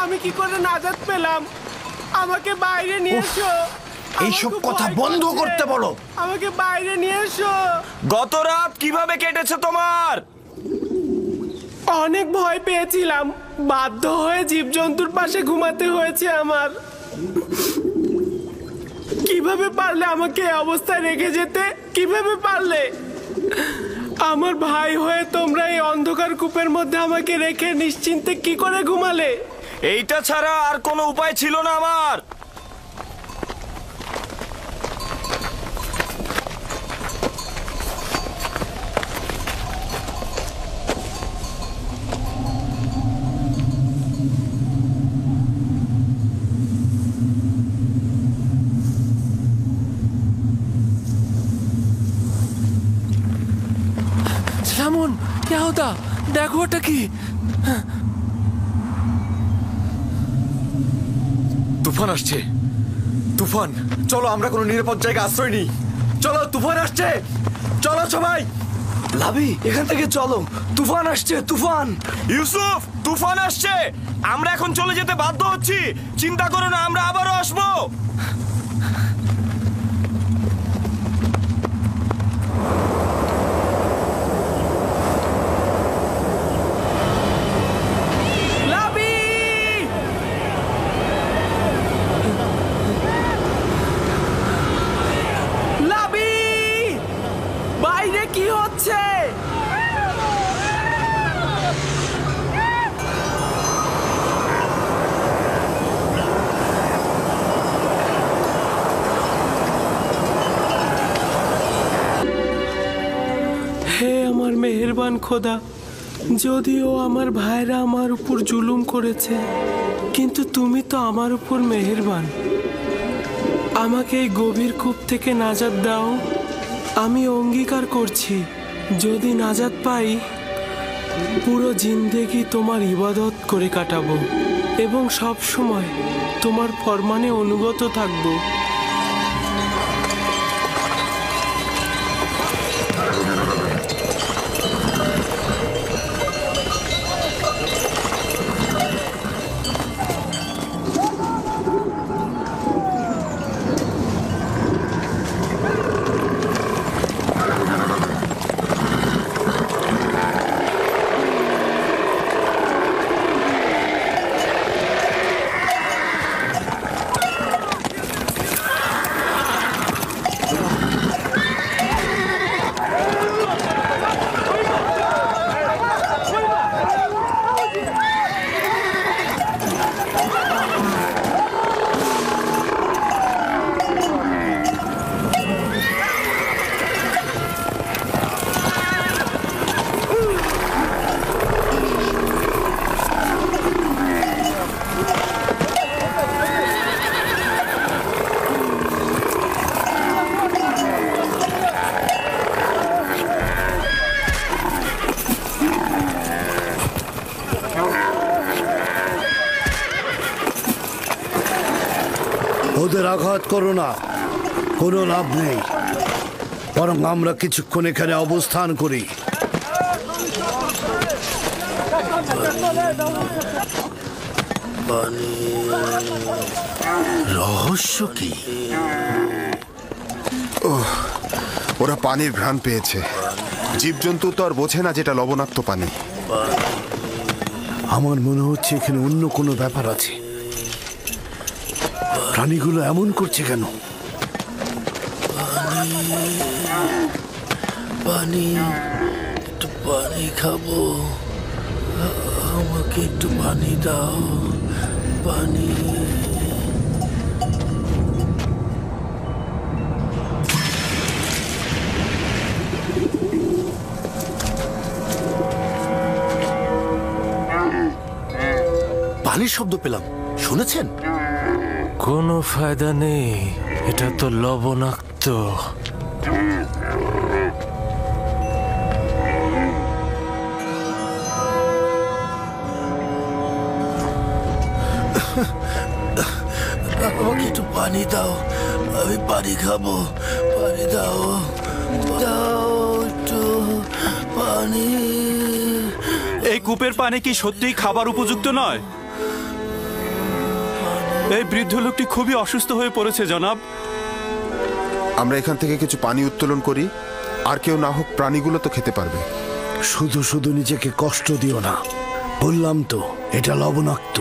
আমি কি করে নাজাত পেলাম? আমাকে বাইরে নিয়ে এসো। এইসব কথা বন্ধ করতে বলো। আমাকে বাইরে নিয়ে এসো। গত রাত কিভাবে কেটেছে তোমার? অনেক ভয় পেয়েছিলাম, বাধ্য হয়ে জীবজন্তুর পাশে ঘুমাতে হয়েছে আমার। কিভাবে পারলে আমাকে এই অবস্থায় রেখে যেতে? কিভাবে পারলে? আমার ভাই হয়ে তোমরা এই অন্ধকার কূপের মধ্যে আমাকে রেখে নিশ্চিন্তে কি করে ঘুমালে? এইটা ছাড়া আর কোনো উপায় ছিল না আমার। রামন, ইয়াহুদা, দেখো ওটা কি? তুফান আসছে। তুফান, চলো আমরা কোনো নিরাপদ জায়গায় আশ্রয় নিই। চলো, তুফান আসছে। চলো সবাই। লাভি, এখান থেকে চলো, তুফান আসছে। তুফান। ইউসুফ, তুফান আসছে। আমরা এখন চলে যেতে বাধ্য হচ্ছি। চিন্তা করো না, আমরা আবারও আসবো। কি হচ্ছে? হে আমার মেহেরবান খোদা, যদিও আমার ভাইরা আমার উপর জুলুম করেছে, কিন্তু তুমি তো আমার উপর মেহেরবান। আমাকে এই গভীর কূপ থেকে নাজাত দাও। আমি অঙ্গীকার করছি, যদি নাজাত পাই পুরো জিন্দেগি তোমার ইবাদত করে কাটাবো এবং সব সময় তোমার ফরমানে অনুগত থাকবো। ওদের আঘাত করো না, কোনো লাভ নেই, বরং আমরা কিছুক্ষণ এখানে অবস্থান করি। রহস্য কি? ওরা পানির ঘ্রাণ পেয়েছে। জীবজন্তু তো আর বোঝে না যেটা লবণাক্ত পানি। আমার মনে হচ্ছে এখানে অন্য কোনো ব্যাপার আছে। প্রাণীগুলো এমন করছে কেন? পানি, একটু পানি খাবো। আমাকে একটু পানি দাও, পানি। পানির শব্দ পেলাম, শুনেছেন? কোনো ফায়দা নেই, এটা তো লবণাক্ত। আমাকে একটু পানি দাও, আমি পানি খাবো। পানি দাও, দাও একটু পানি। এই কূপের পানি কি সত্যিই খাবার উপযুক্ত নয়? এই বৃদ্ধ লোকটি খুবই অসুস্থ হয়ে পড়েছে জনাব। আমরা এখান থেকে কিছু পানি উত্তোলন করি, আর কেউ না হোক প্রাণীগুলো তো খেতে পারবে। শুধু শুধু নিজেকে কষ্ট দিও না, বললাম তো এটা লবণাক্ত।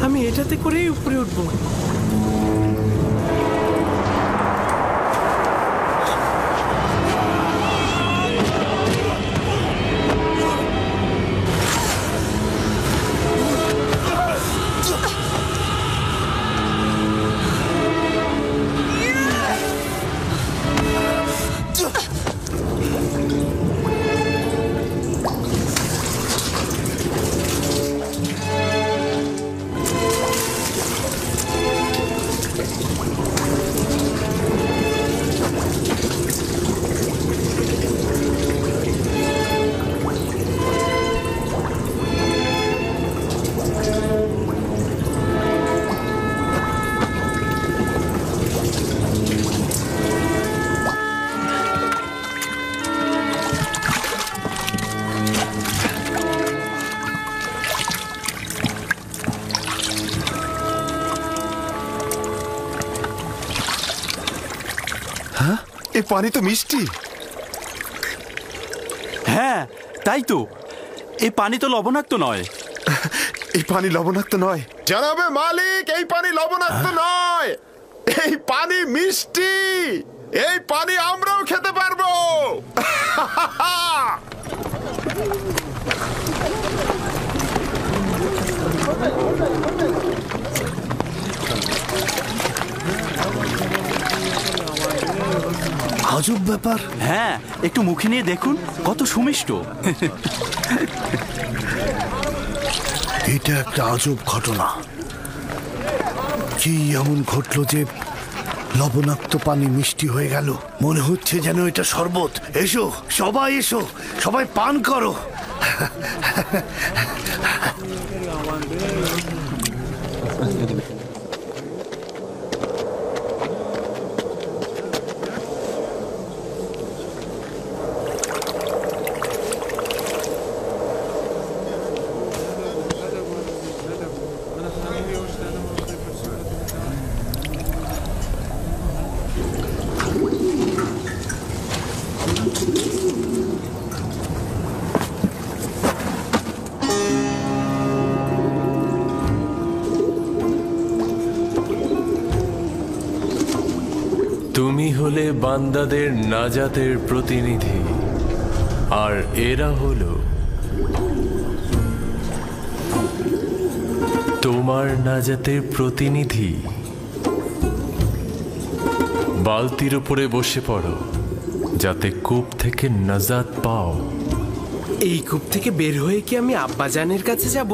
আমি এটাতে করেই উপরে উঠবো। এই পানি তো মিষ্টি। হ্যাঁ তাই তো, এই পানি তো লবণাক্ত নয়। এই পানি লবণাক্ত নয় জানাবে মালিক, এই পানি লবণাক্ত নয়, এই পানি মিষ্টি। এই পানি আমরাও খেতে পারবো। আজব ব্যাপার। হ্যাঁ, একটু মুখে নিয়ে দেখুন, কত সুমিষ্ট। এটা একটা আজব ঘটনা। কি এমন ঘটলো যে লবণাক্ত পানি মিষ্টি হয়ে গেল? মনে হচ্ছে যেন এটা শরবত। এসো সবাই, এসো সবাই পান করো। তুমি হলে বান্দাদের নাজাতের প্রতিনিধি, আর এরা হলো তোমার নাজাতের প্রতিনিধি। বালতির উপরে বসে পড়ো, যাতে কূপ থেকে নাজাত পাও। এই কূপ থেকে বের হয়ে কি আমি আব্বাজানের কাছে যাব?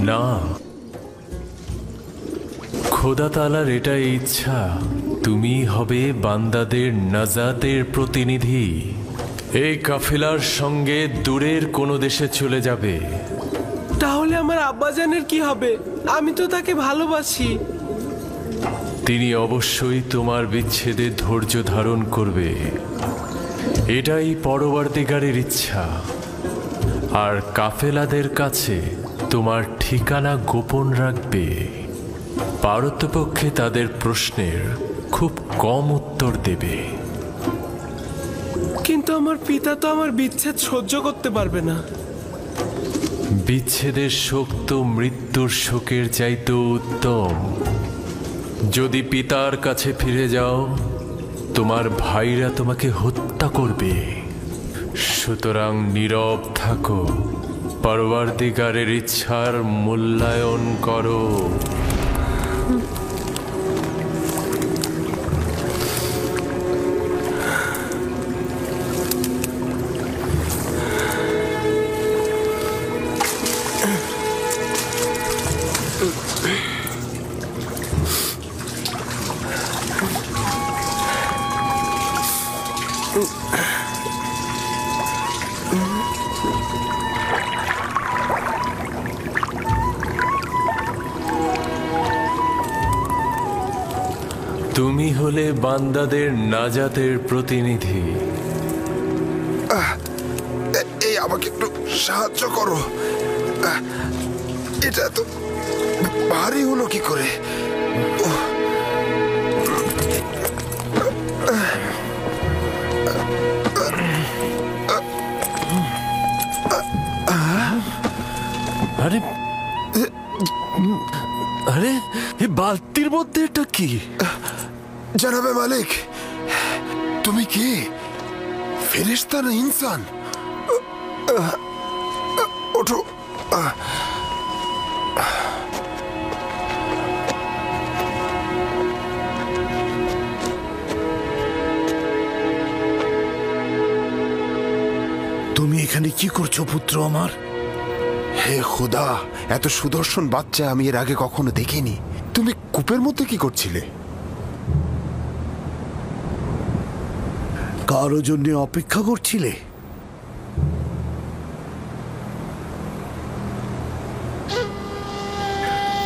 না, খোদা তাআলার এটাই ইচ্ছা, তুমি হবে বান্দাদের নাজাতের প্রতিনিধি। এই কাফেলার সঙ্গে দূরের কোনো দেশে চলে যাবে। তাহলে আমার আব্বাজানের কি হবে? আমি তো তাকে ভালোবাসি। তিনি অবশ্যই তোমার বিচ্ছেদে ধৈর্য ধারণ করবে, এটাই পরবর্তীকারের ইচ্ছা। আর কাফেলাদের কাছে তোমার ঠিকানা গোপন রাখবে। পারতপক্ষে তাদের প্রশ্নের খুব কম উত্তর দেবে। কিন্তু আমার পিতা তো আমার বিচ্ছেদ সহ্য করতে পারবে না। বিচ্ছেদের শোক তো মৃত্যুর শোকের চাইতেও উত্তম। যদি পিতার কাছে ফিরে যাও, তোমার ভাইরা তোমাকে হত্যা করবে। সুতরাং নীরব থাকো, পরবর্তীকারের ইচ্ছার মূল্যায়ন করো। তুমি হলে বান্দাদের নাজাতের প্রতিনিধি। এই আমাকে একটু সাহায্য করো। এটা তো ভারী হলো কি করে? আরে আরে এই বালতির মধ্যে এটা কি? জানাবে মালিক, তুমি কি ফেরেশতা না ইনসান? ওঠো। তুমি এখানে কি করছো পুত্র আমার? হে খুদা, এত সুদর্শন বাচ্চা আমি এর আগে কখনো দেখিনি। তুমি কূপের মধ্যে কি করছিলে? কারো জন্য অপেক্ষা করছিলে?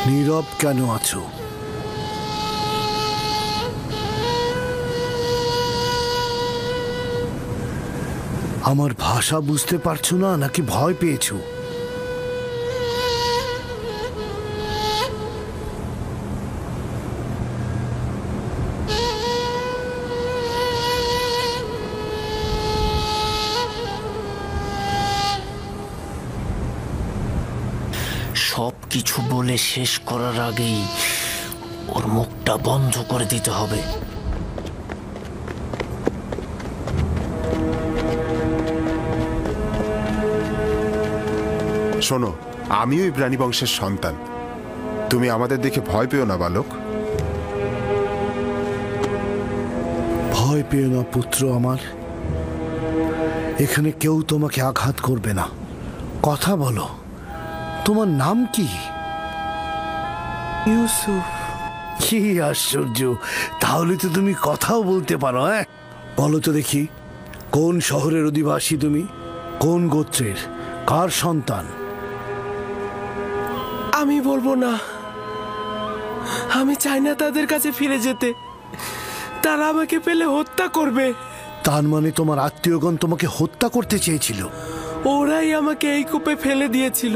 নীরব কেন আছো? আমার ভাষা বুঝতে পারছো না নাকি ভয় পেয়েছো? সব কিছু বলে শেষ করার আগেই ওর মুখটা বন্ধ করে দিতে হবে। শোনো, আমিও এই প্রাণী বংশের সন্তান। তুমি আমাদের দেখে ভয় পেও না বালক। ভয় পেও না পুত্র আমার। এখানে কেউ তোমাকে আঘাত করবে না। কথা বলো, তোমার নাম কি? ইউসুফ। কি আশ্চর্য, তাহলে তো তুমি কথাও বলতে পারো। হ্যাঁ, বলো তো দেখি, কোন শহরের অধিবাসী তুমি? কোন গোত্রের? কার সন্তান? আমি বলবো না। আমি চাই না তাদের কাছে ফিরে যেতে। তারা আমাকে পেলে হত্যা করবে। তার মানে তোমার আত্মীয়গণ তোমাকে হত্যা করতে চেয়েছিল? ওরাই আমাকে এই কূপে ফেলে দিয়েছিল।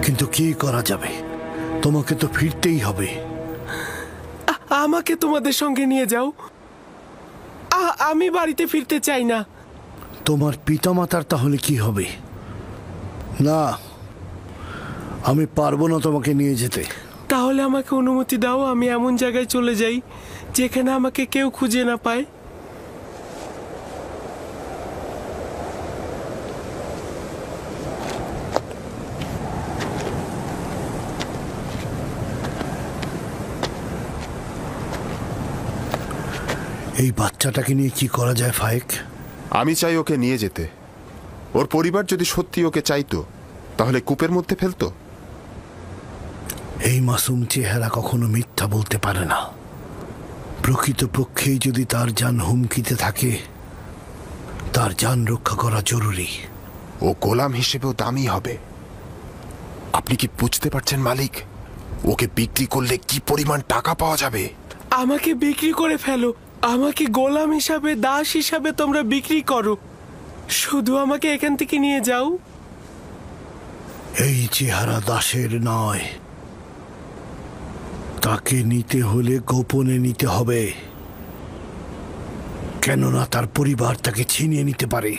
কিন্তু কি করা যাবে, তোমাকে তো ফিরতেই হবে। আমাকে তোমাদের সঙ্গে নিয়ে যাও। আমি বাড়িতে ফিরতে চাই না। তোমার পিতামাতার তাহলে কি হবে? না, আমি পারবো না তোমাকে নিয়ে যেতে। তাহলে আমাকে অনুমতি দাও, আমি এমন জায়গায় চলে যাই যেখানে আমাকে কেউ খুঁজে না পায়। এই বাচ্চাটাকে নিয়ে কি করা যায় ফায়েক? আমি চাই ওকে নিয়ে যেতে। ওর পরিবার যদি সত্যি ওকে চাইতো তাহলে কূপের মধ্যে ফেলতো। এই মাসুম চেহারা কখনো মিথ্যা বলতে পারে না। প্রকৃতপক্ষেই যদি তার জান হুমকিতে থাকে, তার জান রক্ষা করা জরুরি। ও গোলাম হিসেবেও দামি হবে। আপনি কি বুঝতে পারছেন মালিক? ওকে বিক্রি করলে কি পরিমাণ টাকা পাওয়া যাবে? আমাকে বিক্রি করে ফেলো। আমাকে গোলাম হিসাবে, দাস হিসাবে তোমরা বিক্রি করো। শুধু আমাকে এখান থেকে নিয়ে যাও। এই চেহারা দাসের নয়। তাকে নিতে হলে গোপনে নিতে হবে, কেননা তার পরিবার তাকে ছিনিয়ে নিতে পারে।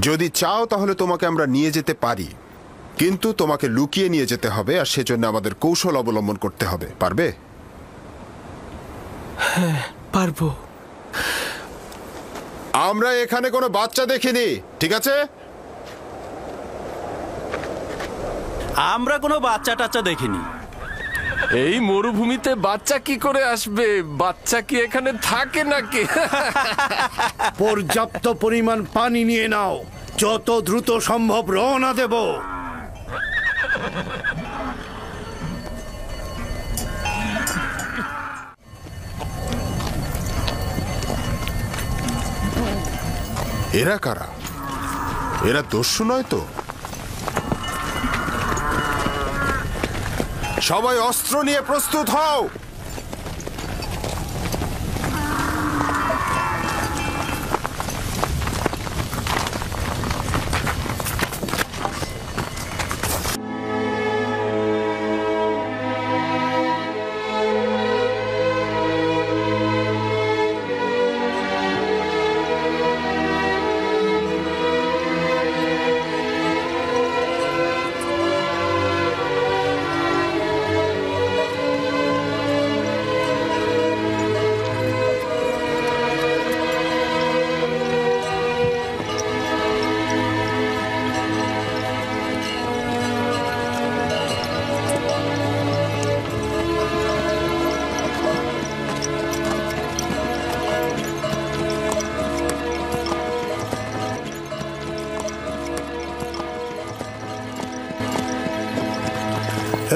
যদি চাও তাহলে তোমাকে আমরা নিয়ে যেতে পারি, কিন্তু তোমাকে লুকিয়ে নিয়ে যেতে হবে, আর সেজন্য আমাদের কৌশল অবলম্বন করতে হবে। পারবে? হ্যাঁ, পারবো। আমরা এখানে কোনো বাচ্চা দেখিনি, ঠিক আছে? আমরা কোনো বাচ্চা টাচ্চা দেখিনি। এই মরুভূমিতে বাচ্চা কি করে আসবে? বাচ্চা কি এখানে থাকে নাকি? পর্যাপ্ত পরিমাণ পানি নিয়ে নাও, যত দ্রুত সম্ভব রওনা দেব। এরা কারা? এরা দস্যু নয় তো? সবাই অস্ত্র নিয়ে প্রস্তুত হও।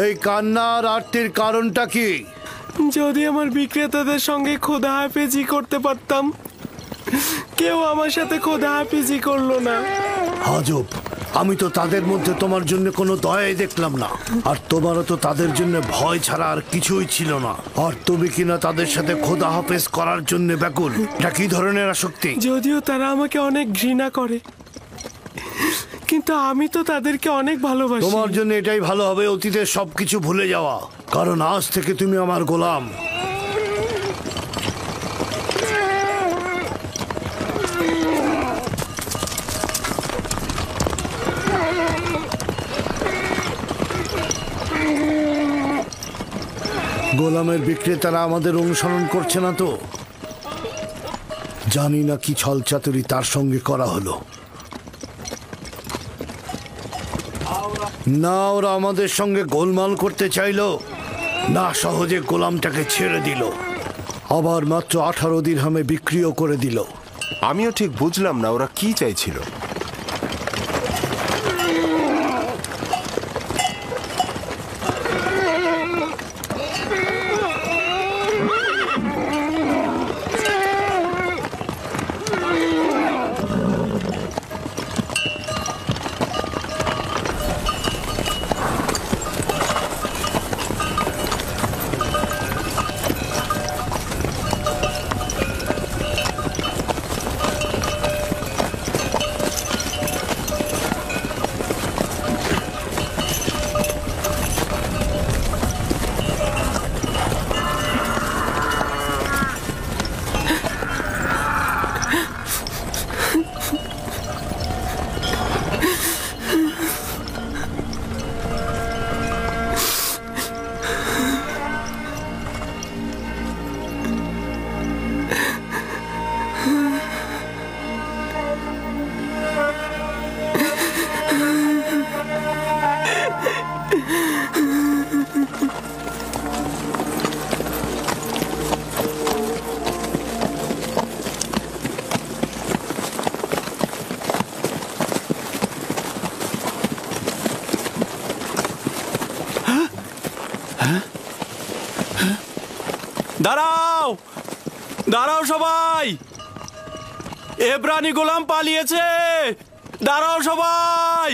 এই কান্না আর আরতির কারণটা কি? যদি আমার বিক্রেতাদের সঙ্গে খোদা হাফেজি করতে পারতাম, কেউ আমার সাথে খোদা হাফেজি করলো না। আজব, আমি তো তাদের মধ্যে তোমার জন্য কোনো দয়াই দেখলাম না, আর তোমারও তো তাদের জন্য ভয় ছাড়া আর কিছুই ছিল না। আর তুমি কিনা তাদের সাথে খোদা হাফেজ করার জন্য ব্যাকুল। এটা কি ধরনের আসক্তি? যদিও তারা আমাকে অনেক ঘৃণা করে, কিন্তু আমি তো তাদেরকে অনেক ভালোবাসি। তোমার জন্য এটাই ভালো হবে অতীতের সবকিছু ভুলে যাওয়া, কারণ আজ থেকে তুমি আমার গোলাম। গোলামের বিক্রেতারা আমাদের অনুসরণ করছে না তো? জানি না কি ছলচাতুরি তার সঙ্গে করা হলো। না ওরা আমাদের সঙ্গে গোলমাল করতে চাইলো, না সহজে গোলামটাকে ছেড়ে দিল, আবার মাত্র 18 দিরহামে বিক্রিও করে দিল। আমিও ঠিক বুঝলাম না ওরা কি চাইছিল। দাঁড়াও, দাঁড়াও সবাই, এব্রানি গোলাম পালিয়েছে। দাঁড়াও সবাই।